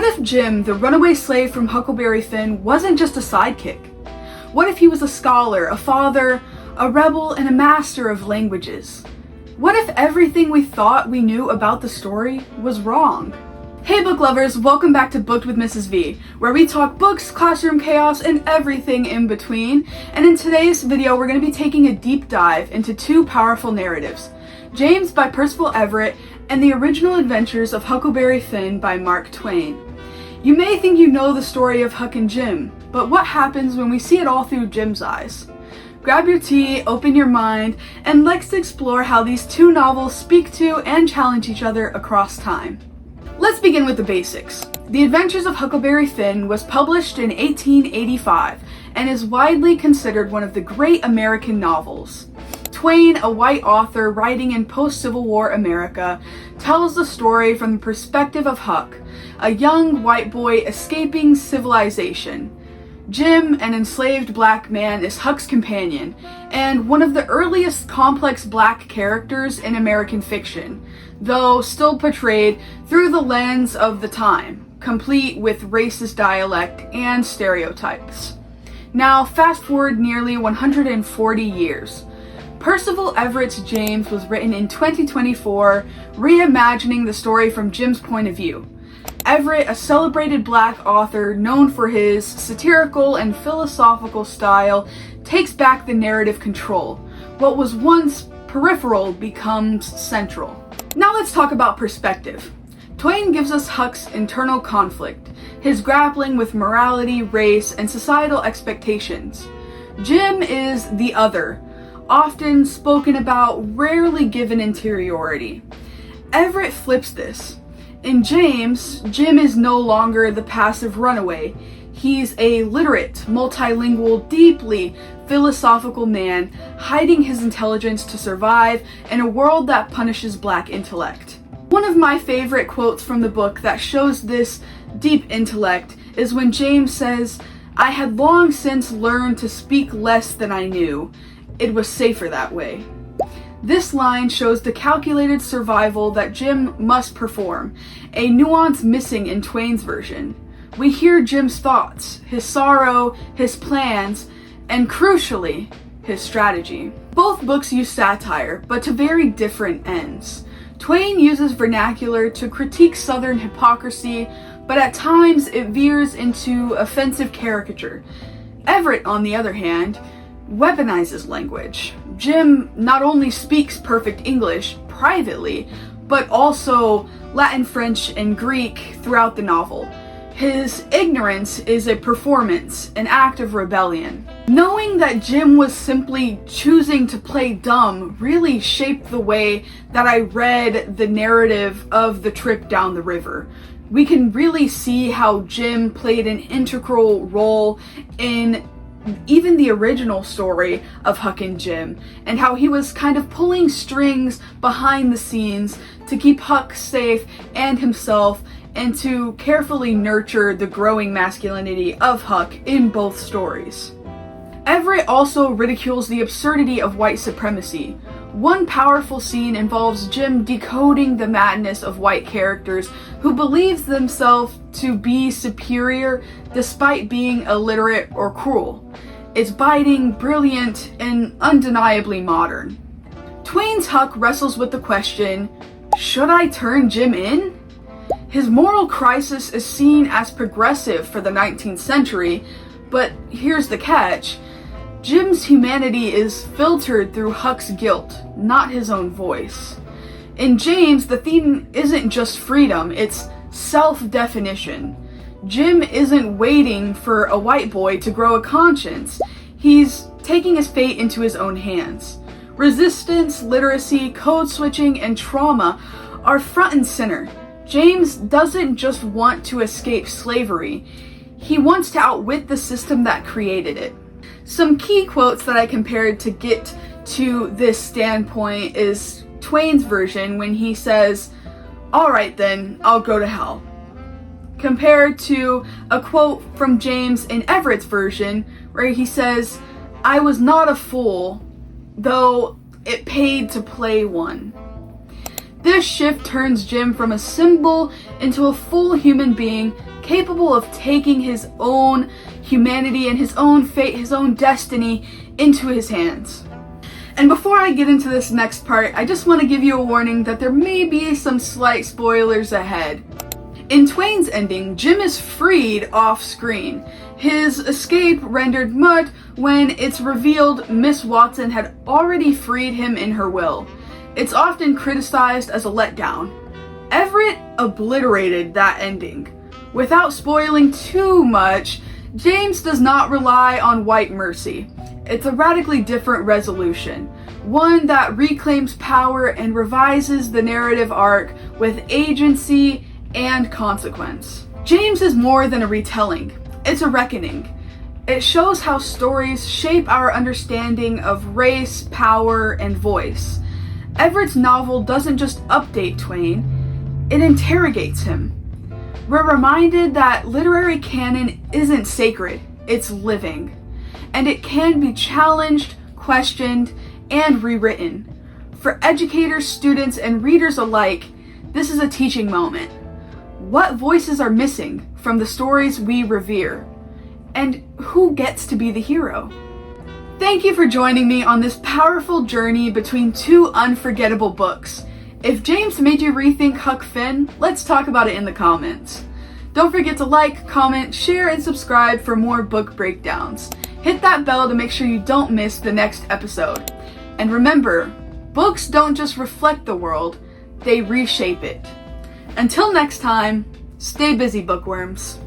What if Jim, the runaway slave from Huckleberry Finn, wasn't just a sidekick? What if he was a scholar, a father, a rebel, and a master of languages? What if everything we thought we knew about the story was wrong? Hey book lovers, welcome back to Booked with Mrs. V, where we talk books, classroom chaos, and everything in between. And in today's video, we're going to be taking a deep dive into two powerful narratives, James by Percival Everett and the original Adventures of Huckleberry Finn by Mark Twain. You may think you know the story of Huck and Jim, but what happens when we see it all through Jim's eyes? Grab your tea, open your mind, and let's explore how these two novels speak to and challenge each other across time. Let's begin with the basics. The Adventures of Huckleberry Finn was published in 1885 and is widely considered one of the great American novels. Twain, a white author writing in post-Civil War America, tells the story from the perspective of Huck, a young white boy escaping civilization. Jim, an enslaved black man, is Huck's companion, and one of the earliest complex black characters in American fiction, though still portrayed through the lens of the time, complete with racist dialect and stereotypes. Now, fast forward nearly 140 years. Percival Everett's James was written in 2024, reimagining the story from Jim's point of view. Everett, a celebrated black author known for his satirical and philosophical style, takes back the narrative control. What was once peripheral becomes central. Now let's talk about perspective. Twain gives us Huck's internal conflict, his grappling with morality, race, and societal expectations. Jim is the other, often spoken about, rarely given interiority. Everett flips this. In James, Jim is no longer the passive runaway. He's a literate, multilingual, deeply philosophical man, hiding his intelligence to survive in a world that punishes black intellect. One of my favorite quotes from the book that shows this deep intellect is when James says, "I had long since learned to speak less than I knew. It was safer that way." This line shows the calculated survival that Jim must perform, a nuance missing in Twain's version. We hear Jim's thoughts, his sorrow, his plans, and crucially, his strategy. Both books use satire, but to very different ends. Twain uses vernacular to critique Southern hypocrisy, but at times it veers into offensive caricature. Everett, on the other hand, weaponizes language. Jim not only speaks perfect English privately, but also Latin, French, and Greek throughout the novel. His ignorance is a performance, an act of rebellion. Knowing that Jim was simply choosing to play dumb really shaped the way that I read the narrative of the trip down the river. We can really see how Jim played an integral role in even the original story of Huck and Jim, and how he was kind of pulling strings behind the scenes to keep Huck safe and himself, and to carefully nurture the growing masculinity of Huck in both stories. Everett also ridicules the absurdity of white supremacy. One powerful scene involves Jim decoding the madness of white characters who believes themselves to be superior despite being illiterate or cruel. It's biting, brilliant, and undeniably modern. Twain's Huck wrestles with the question, should I turn Jim in? His moral crisis is seen as progressive for the 19th century, but here's the catch. Jim's humanity is filtered through Huck's guilt, not his own voice. In James, the theme isn't just freedom, it's self-definition. Jim isn't waiting for a white boy to grow a conscience. He's taking his fate into his own hands. Resistance, literacy, code switching, and trauma are front and center. James doesn't just want to escape slavery. He wants to outwit the system that created it. Some key quotes that I compared to get to this standpoint is Twain's version when he says, "All right then, I'll go to hell," compared to a quote from James in Everett's version where he says, "I was not a fool, though it paid to play one." This shift turns Jim from a symbol into a full human being capable of taking his own humanity and his own fate, his own destiny into his hands. And before I get into this next part, I just want to give you a warning that there may be some slight spoilers ahead. In Twain's ending, Jim is freed off screen. His escape rendered mud when it's revealed Miss Watson had already freed him in her will. It's often criticized as a letdown. Everett obliterated that ending. Without spoiling too much, James does not rely on white mercy. It's a radically different resolution, one that reclaims power and revises the narrative arc with agency and consequence. James is more than a retelling, it's a reckoning. It shows how stories shape our understanding of race, power, and voice. Everett's novel doesn't just update Twain, it interrogates him. We're reminded that literary canon isn't sacred, it's living. And it can be challenged, questioned, and rewritten. For educators, students, and readers alike, this is a teaching moment. What voices are missing from the stories we revere? And who gets to be the hero? Thank you for joining me on this powerful journey between two unforgettable books. If James made you rethink Huck Finn, let's talk about it in the comments. Don't forget to like, comment, share, and subscribe for more book breakdowns. Hit that bell to make sure you don't miss the next episode. And remember, books don't just reflect the world, they reshape it. Until next time, stay busy, bookworms.